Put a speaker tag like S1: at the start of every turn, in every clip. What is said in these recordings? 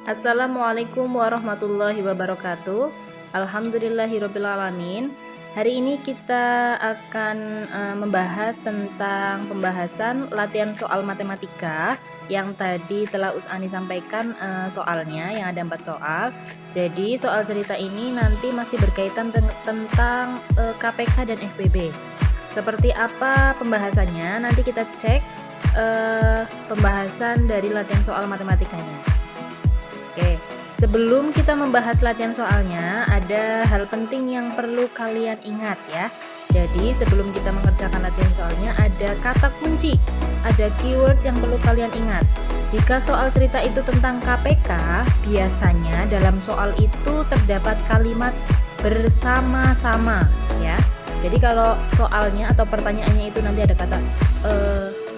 S1: Assalamualaikum warahmatullahi wabarakatuh. Alhamdulillahirobbilalamin. Hari ini kita akan membahas tentang pembahasan latihan soal matematika yang tadi telah Usani sampaikan soalnya, yang ada 4 soal. Jadi soal cerita ini nanti masih berkaitan tentang KPK dan FPB. Seperti apa pembahasannya? Nanti kita cek pembahasan dari latihan soal matematikanya. Oke, sebelum kita membahas latihan soalnya, ada hal penting yang perlu kalian ingat ya. Jadi sebelum kita mengerjakan latihan soalnya, ada kata kunci, ada keyword yang perlu kalian ingat. Jika soal cerita itu tentang KPK, biasanya dalam soal itu terdapat kalimat bersama-sama ya. Jadi kalau soalnya atau pertanyaannya itu nanti ada kata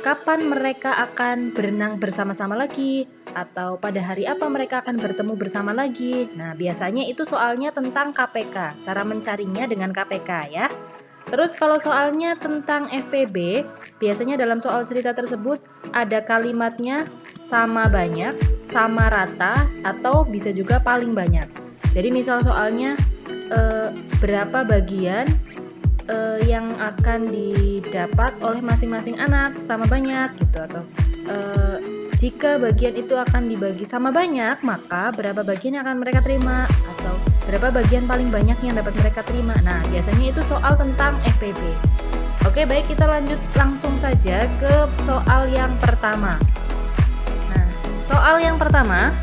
S1: kapan mereka akan berenang bersama-sama lagi, atau pada hari apa mereka akan bertemu bersama lagi. Nah, biasanya itu soalnya tentang KPK, cara mencarinya dengan KPK ya. Terus kalau soalnya tentang FPB, biasanya dalam soal cerita tersebut ada kalimatnya sama banyak, sama rata, atau bisa juga paling banyak. Jadi misal soalnya berapa bagian yang akan didapat oleh masing-masing anak sama banyak gitu, atau jika bagian itu akan dibagi sama banyak, maka berapa bagian yang akan mereka terima, atau berapa bagian paling banyak yang dapat mereka terima. Nah, biasanya itu soal tentang FPB. Oke, baik, kita lanjut langsung saja ke soal yang pertama. Nah, soal yang pertama,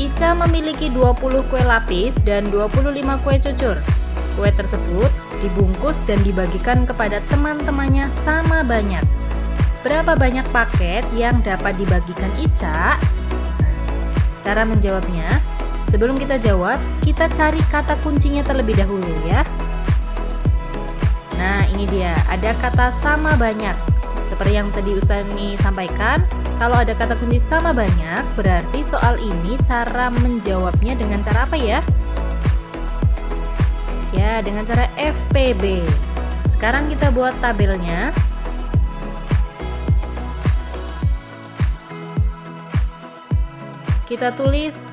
S1: Ica memiliki 20 kue lapis dan 25 kue cucur. Kue tersebut dibungkus dan dibagikan kepada teman-temannya sama banyak. Berapa banyak paket yang dapat dibagikan Ica? Cara menjawabnya, sebelum kita jawab, kita cari kata kuncinya terlebih dahulu ya. Nah, ini dia, ada kata sama banyak. Seperti yang tadi Ustani sampaikan, kalau ada kata kunci sama banyak, berarti soal ini cara menjawabnya dengan cara apa ya? Ya, dengan cara FPB. Sekarang kita buat tabelnya. Kita tulis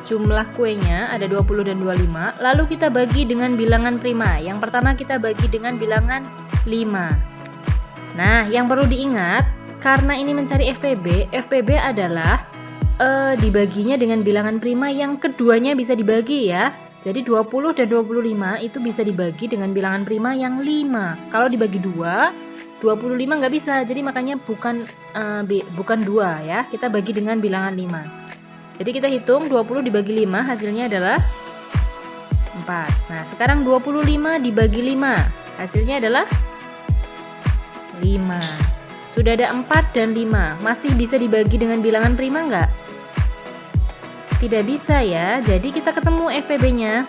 S1: jumlah kuenya ada 20 dan 25, lalu kita bagi dengan bilangan prima. Yang pertama kita bagi dengan bilangan 5. Nah, yang perlu diingat, karena ini mencari FPB, FPB adalah dibaginya dengan bilangan prima yang keduanya bisa dibagi ya. Jadi 20 dan 25 itu bisa dibagi dengan bilangan prima yang 5. Kalau dibagi 2, 25 nggak bisa. Jadi makanya bukan 2 ya. Kita bagi dengan bilangan 5. Jadi kita hitung 20 dibagi 5 hasilnya adalah 4. Nah, sekarang 25 dibagi 5 hasilnya adalah 5. Sudah ada 4 dan 5. Masih bisa dibagi dengan bilangan prima nggak? Tidak bisa ya, jadi kita ketemu FPB-nya.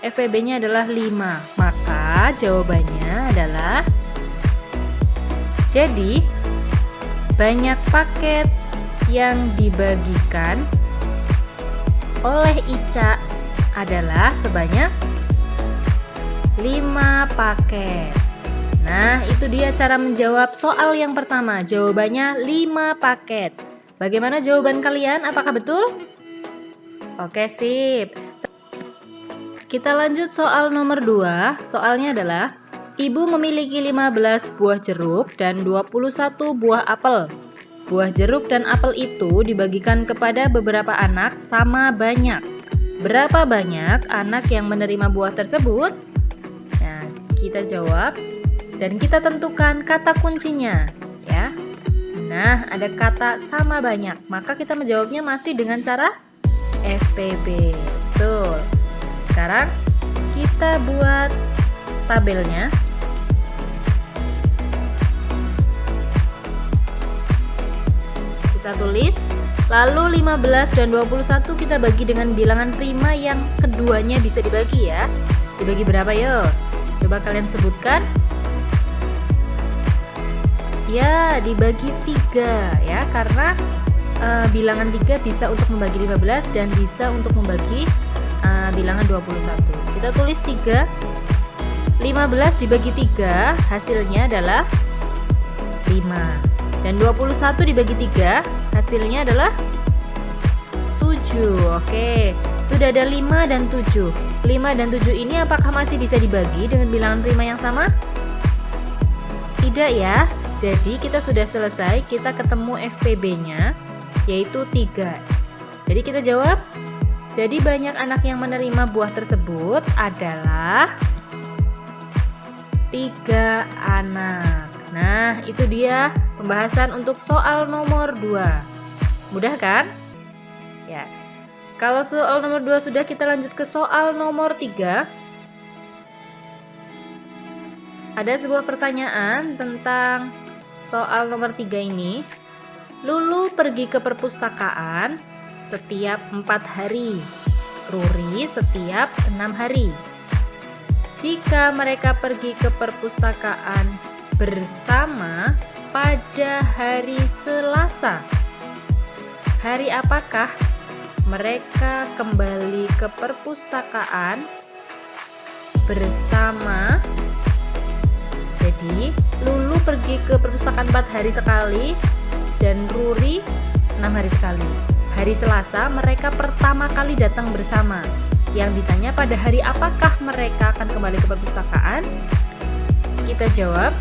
S1: FPB-nya adalah 5, maka jawabannya adalah, jadi banyak paket yang dibagikan oleh Ica adalah sebanyak 5 paket. Nah, itu dia cara menjawab soal yang pertama, jawabannya 5 paket. Bagaimana jawaban kalian? Apakah betul? Oke, sip. Kita lanjut soal nomor 2. Soalnya adalah, ibu memiliki 15 buah jeruk dan 21 buah apel. Buah jeruk dan apel itu dibagikan kepada beberapa anak sama banyak. Berapa banyak anak yang menerima buah tersebut? Nah, kita jawab dan kita tentukan kata kuncinya ya. Nah, ada kata sama banyak, maka kita menjawabnya masih dengan cara FPB. Betul. Sekarang kita buat tabelnya. Kita tulis, lalu 15 dan 21 kita bagi dengan bilangan prima yang keduanya bisa dibagi ya. Dibagi berapa yuk? Coba kalian sebutkan. Ya, dibagi 3 ya, karena bilangan 3 bisa untuk membagi 15 dan bisa untuk membagi bilangan 21. Kita tulis 3. 15 dibagi 3 hasilnya adalah 5. Dan 21 dibagi 3 hasilnya adalah 7. 7. Oke, sudah ada 5 dan 7. 5 dan 7 ini apakah masih bisa dibagi dengan bilangan prima yang sama? Tidak ya. Jadi kita sudah selesai, kita ketemu FPB-nya yaitu 3. Jadi kita jawab, jadi banyak anak yang menerima buah tersebut adalah 3 anak. Nah, itu dia pembahasan untuk soal nomor 2. Mudah kan? Ya. Kalau soal nomor 2 sudah, kita lanjut ke soal nomor 3. Ada sebuah pertanyaan tentang soal nomor 3 ini. Lulu pergi ke perpustakaan setiap 4 hari. Ruri setiap 6 hari. Jika mereka pergi ke perpustakaan bersama pada hari Selasa, hari apakah mereka kembali ke perpustakaan bersama? Jadi, Lulu pergi ke perpustakaan 4 hari sekali dan Ruri 6 hari sekali. Hari Selasa mereka pertama kali datang bersama. Yang ditanya pada hari apakah mereka akan kembali ke perpustakaan? Kita jawab,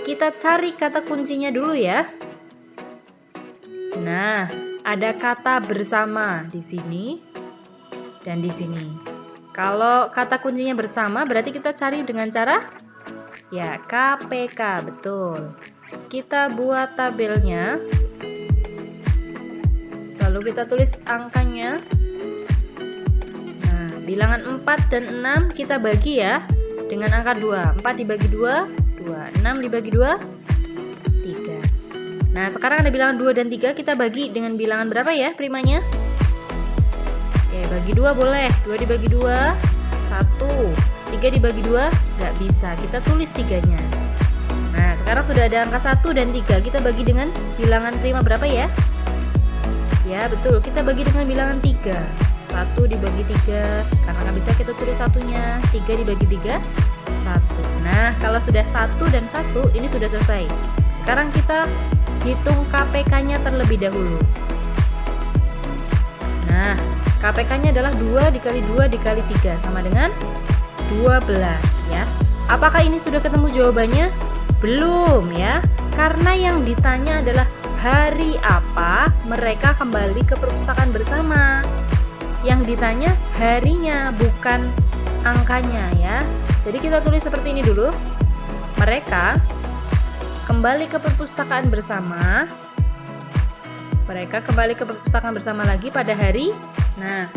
S1: kita cari kata kuncinya dulu ya. Nah, ada kata bersama di sini dan di sini. Kalau kata kuncinya bersama berarti kita cari dengan cara ya KPK, betul. Kita buat tabelnya. Lalu kita tulis angkanya. Nah, bilangan 4 dan 6 kita bagi ya dengan angka 2. 4 dibagi 2, 2. 6 dibagi 2, 3. Nah, sekarang ada bilangan 2 dan 3, kita bagi dengan bilangan berapa ya primanya? Oke, bagi 2 boleh. 2 dibagi 2, 1. 3 dibagi 2, nggak bisa. Kita tulis 3-nya. Nah, sekarang sudah ada angka 1 dan 3. Kita bagi dengan bilangan prima berapa ya? Ya, betul. Kita bagi dengan bilangan 3. 1 dibagi 3. Karena nggak bisa kita tulis satunya. 3 dibagi 3, 1. Nah, kalau sudah 1 dan 1, ini sudah selesai. Sekarang kita hitung KPK-nya terlebih dahulu. Nah, KPK-nya adalah 2 dikali 2 dikali 3 sama dengan 12 ya. Apakah ini sudah ketemu jawabannya? Belum ya. Karena yang ditanya adalah hari apa mereka kembali ke perpustakaan bersama. Yang ditanya harinya, bukan angkanya ya. Jadi kita tulis seperti ini dulu. Mereka kembali ke perpustakaan bersama. Mereka kembali ke perpustakaan bersama lagi pada hari. Nah,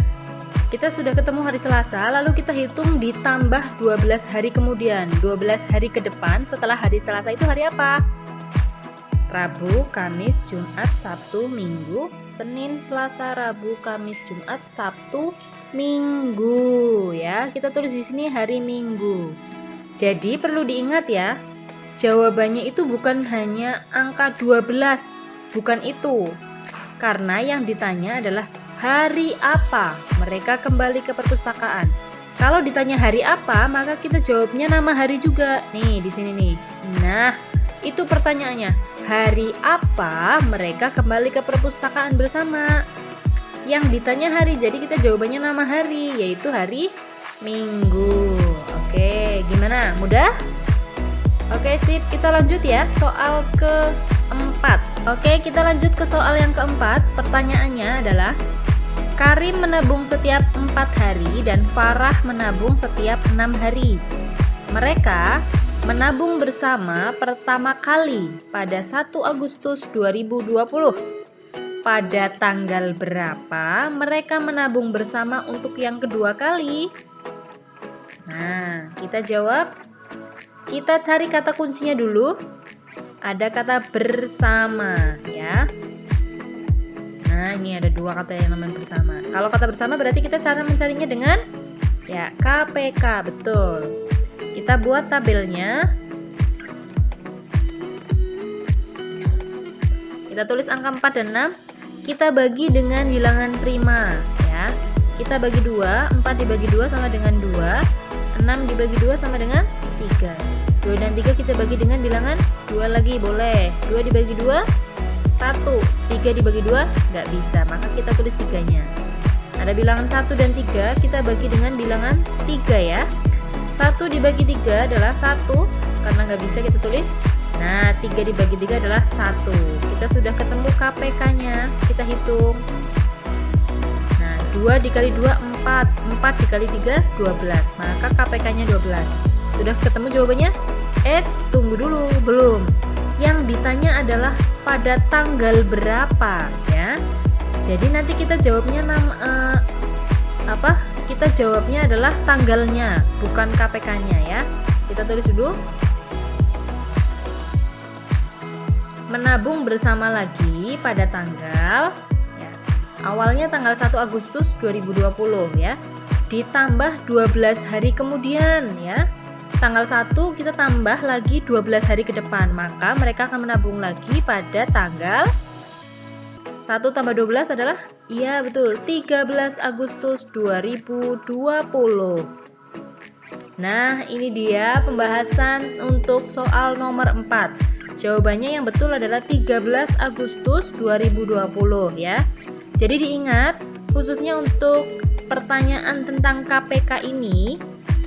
S1: kita sudah ketemu hari Selasa, lalu kita hitung ditambah 12 hari kemudian. 12 hari ke depan setelah hari Selasa itu hari apa? Rabu, Kamis, Jumat, Sabtu, Minggu, Senin, Selasa, Rabu, Kamis, Jumat, Sabtu, Minggu ya. Kita tulis di sini hari Minggu. Jadi perlu diingat ya, jawabannya itu bukan hanya angka 12, bukan itu. Karena yang ditanya adalah hari apa mereka kembali ke perpustakaan. Kalau ditanya hari apa, maka kita jawabnya nama hari juga. Nih, di sini nih. Nah, itu pertanyaannya. Hari apa mereka kembali ke perpustakaan bersama? Yang ditanya hari, jadi kita jawabannya nama hari, yaitu hari Minggu. Oke, gimana? Mudah? Oke, sip. Kita lanjut ya, soal keempat. Oke, kita lanjut ke soal yang keempat. Pertanyaannya adalah, Karim menabung setiap 4 hari dan Farah menabung setiap 6 hari. Mereka menabung bersama pertama kali pada 1 Agustus 2020. Pada tanggal berapa mereka menabung bersama untuk yang kedua kali? Nah, kita jawab. Kita cari kata kuncinya dulu. Ada kata bersama ya. Nah, ini ada 2 kata yang namanya bersama. Kalau kata bersama berarti kita cara mencarinya dengan ya KPK, betul. Kita buat tabelnya. Kita tulis angka 4 dan 6. Kita bagi dengan bilangan prima ya. Kita bagi 2, 4 dibagi 2 sama dengan 2, 6 dibagi 2 sama dengan 3. 2 dan 3 kita bagi dengan bilangan 2 lagi, boleh. 2 dibagi 2, 1. 3 dibagi 2 nggak bisa, maka kita tulis 3-nya. Ada bilangan 1 dan 3, kita bagi dengan bilangan 3 ya. 1 dibagi 3 adalah 1, karena nggak bisa kita tulis. Nah, 3 dibagi 3 adalah 1. Kita sudah ketemu KPK-nya, kita hitung. Nah, 2 dikali 2, 4. 4 dikali 3, 12. Maka KPK-nya 12. Sudah ketemu jawabannya? Tunggu dulu, belum. Yang ditanya adalah pada tanggal berapa ya. Jadi nanti kita jawabnya kita jawabnya adalah tanggalnya, bukan KPK-nya ya. Kita tulis dulu. Menabung bersama lagi pada tanggal ya, awalnya tanggal 1 Agustus 2020 ya. Ditambah 12 hari kemudian ya. Tanggal 1 kita tambah lagi 12 hari ke depan, maka mereka akan menabung lagi pada tanggal 1 tambah 12 adalah, iya betul, 13 Agustus 2020. Nah, ini dia pembahasan untuk soal nomor 4. Jawabannya yang betul adalah 13 Agustus 2020 ya. Jadi diingat, khususnya untuk pertanyaan tentang KPK ini,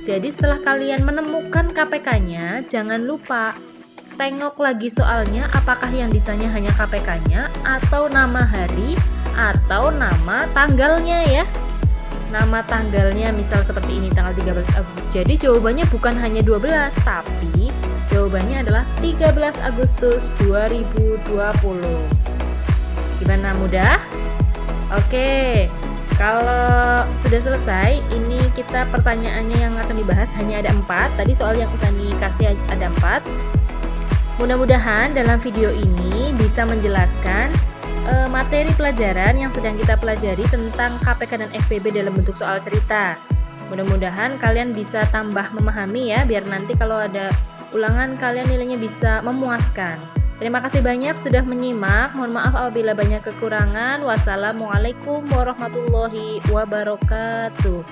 S1: jadi setelah kalian menemukan KPK-nya, jangan lupa tengok lagi soalnya apakah yang ditanya hanya KPK-nya atau nama hari atau nama tanggalnya ya. Nama tanggalnya misal seperti ini, tanggal 13 Agustus. Jadi jawabannya bukan hanya 12, tapi jawabannya adalah 13 Agustus 2020. Gimana, mudah? Oke. Kalau sudah selesai, ini kita pertanyaannya yang akan dibahas hanya ada 4. Tadi soal yang Usani kasih ada 4. Mudah-mudahan dalam video ini bisa menjelaskan materi pelajaran yang sedang kita pelajari tentang KPK dan FPB dalam bentuk soal cerita. Mudah-mudahan kalian bisa tambah memahami ya, biar nanti kalau ada ulangan kalian nilainya bisa memuaskan. Terima kasih banyak sudah menyimak. Mohon maaf apabila banyak kekurangan. Wassalamualaikum warahmatullahi wabarakatuh.